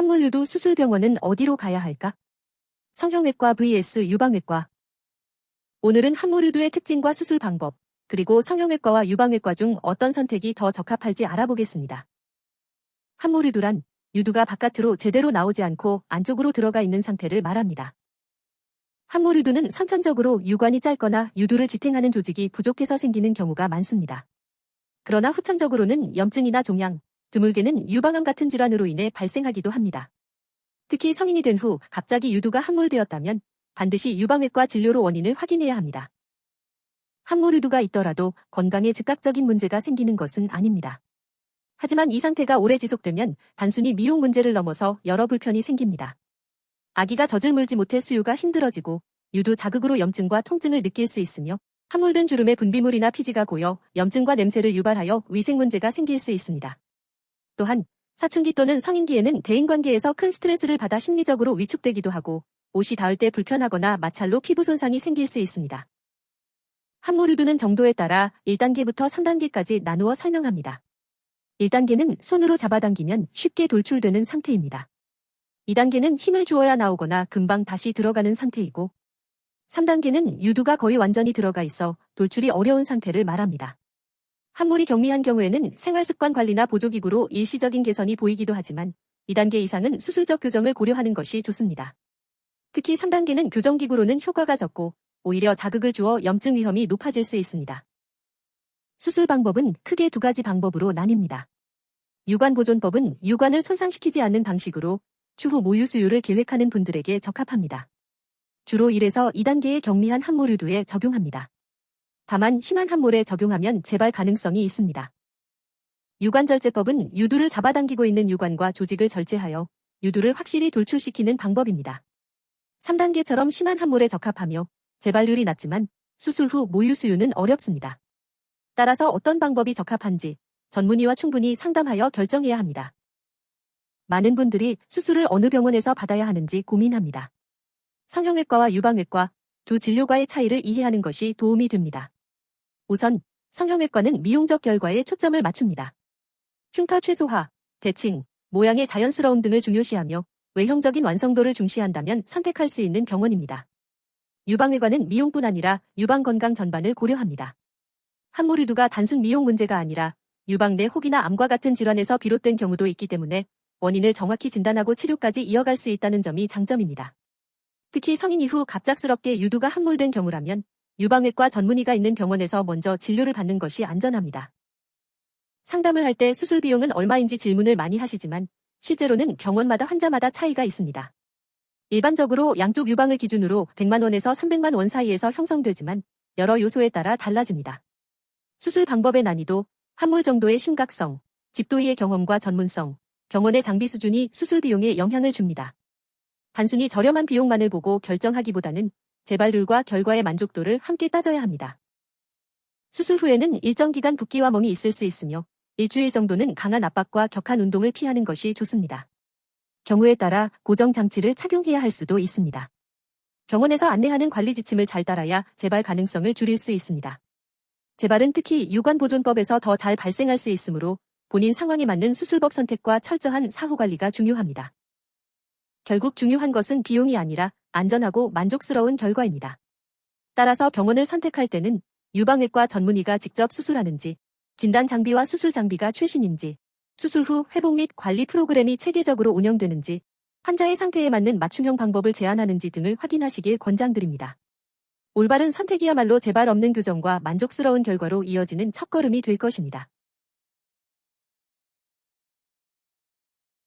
함몰유두 수술병원은 어디로 가야 할까? 성형외과 vs 유방외과. 오늘은 함몰유두의 특징과 수술 방법, 그리고 성형외과와 유방외과 중 어떤 선택이 더 적합할지 알아보겠습니다. 함몰유두란 유두가 바깥으로 제대로 나오지 않고 안쪽으로 들어가 있는 상태를 말합니다. 함몰유두는 선천적으로 유관이 짧거나 유두를 지탱하는 조직이 부족해서 생기는 경우가 많습니다. 그러나 후천적으로는 염증이나 종양, 드물게는 유방암 같은 질환으로 인해 발생하기도 합니다. 특히 성인이 된 후 갑자기 유두가 함몰되었다면 반드시 유방외과 진료로 원인을 확인해야 합니다. 함몰유두가 있더라도 건강에 즉각적인 문제가 생기는 것은 아닙니다. 하지만 이 상태가 오래 지속되면 단순히 미용 문제를 넘어서 여러 불편이 생깁니다. 아기가 젖을 물지 못해 수유가 힘들어지고 유두 자극으로 염증과 통증을 느낄 수 있으며 함몰된 주름의 분비물이나 피지가 고여 염증과 냄새를 유발하여 위생 문제가 생길 수 있습니다. 또한 사춘기 또는 성인기에는 대인관계에서 큰 스트레스를 받아 심리적으로 위축되기도 하고 옷이 닿을 때 불편하거나 마찰로 피부 손상이 생길 수 있습니다. 함몰유두는 정도에 따라 1단계부터 3단계까지 나누어 설명합니다. 1단계는 손으로 잡아당기면 쉽게 돌출되는 상태입니다. 2단계는 힘을 주어야 나오거나 금방 다시 들어가는 상태이고 3단계는 유두가 거의 완전히 들어가 있어 돌출이 어려운 상태를 말합니다. 함몰이 경미한 경우에는 생활습관 관리나 보조기구로 일시적인 개선이 보이기도 하지만 2단계 이상은 수술적 교정을 고려하는 것이 좋습니다. 특히 3단계는 교정기구로는 효과가 적고 오히려 자극을 주어 염증 위험이 높아질 수 있습니다. 수술 방법은 크게 두 가지 방법으로 나뉩니다. 유관 보존법은 유관을 손상시키지 않는 방식으로 추후 모유 수유를 계획하는 분들에게 적합합니다. 주로 1에서 2단계의 경미한 함몰유두에 적용합니다. 다만 심한 함몰에 적용하면 재발 가능성이 있습니다. 유관절제법은 유두를 잡아당기고 있는 유관과 조직을 절제하여 유두를 확실히 돌출시키는 방법입니다. 3단계처럼 심한 함몰에 적합하며 재발률이 낮지만 수술 후 모유 수유는 어렵습니다. 따라서 어떤 방법이 적합한지 전문의와 충분히 상담하여 결정해야 합니다. 많은 분들이 수술을 어느 병원에서 받아야 하는지 고민합니다. 성형외과와 유방외과 두 진료과의 차이를 이해하는 것이 도움이 됩니다. 우선 성형외과는 미용적 결과에 초점을 맞춥니다. 흉터 최소화, 대칭, 모양의 자연스러움 등을 중요시하며 외형적인 완성도를 중시한다면 선택할 수 있는 병원입니다. 유방외과는 미용뿐 아니라 유방 건강 전반을 고려합니다. 함몰유두가 단순 미용 문제가 아니라 유방 내 혹이나 암과 같은 질환에서 비롯된 경우도 있기 때문에 원인을 정확히 진단하고 치료까지 이어갈 수 있다는 점이 장점입니다. 특히 성인 이후 갑작스럽게 유두가 함몰된 경우라면 유방외과 전문의가 있는 병원에서 먼저 진료를 받는 것이 안전합니다. 상담을 할 때 수술 비용은 얼마인지 질문을 많이 하시지만 실제로는 병원마다 환자마다 차이가 있습니다. 일반적으로 양쪽 유방을 기준으로 100만 원에서 300만 원 사이에서 형성되지만 여러 요소에 따라 달라집니다. 수술 방법의 난이도, 함몰 정도의 심각성, 집도의의 경험과 전문성, 병원의 장비 수준이 수술 비용에 영향을 줍니다. 단순히 저렴한 비용만을 보고 결정하기보다는 재발률과 결과의 만족도를 함께 따져야 합니다. 수술 후에는 일정 기간 붓기와 멍이 있을 수 있으며 일주일 정도는 강한 압박과 격한 운동을 피하는 것이 좋습니다. 경우에 따라 고정 장치를 착용해야 할 수도 있습니다. 병원에서 안내하는 관리 지침을 잘 따라야 재발 가능성을 줄일 수 있습니다. 재발은 특히 유관보존법에서 더 잘 발생할 수 있으므로 본인 상황에 맞는 수술법 선택과 철저한 사후 관리가 중요합니다. 결국 중요한 것은 비용이 아니라 안전하고 만족스러운 결과입니다. 따라서 병원을 선택할 때는 유방외과 전문의가 직접 수술하는지, 진단 장비와 수술 장비가 최신인지, 수술 후 회복 및 관리 프로그램이 체계적으로 운영되는지, 환자의 상태에 맞는 맞춤형 방법을 제안하는지 등을 확인하시길 권장드립니다. 올바른 선택이야말로 재발 없는 교정과 만족스러운 결과로 이어지는 첫걸음이 될 것입니다.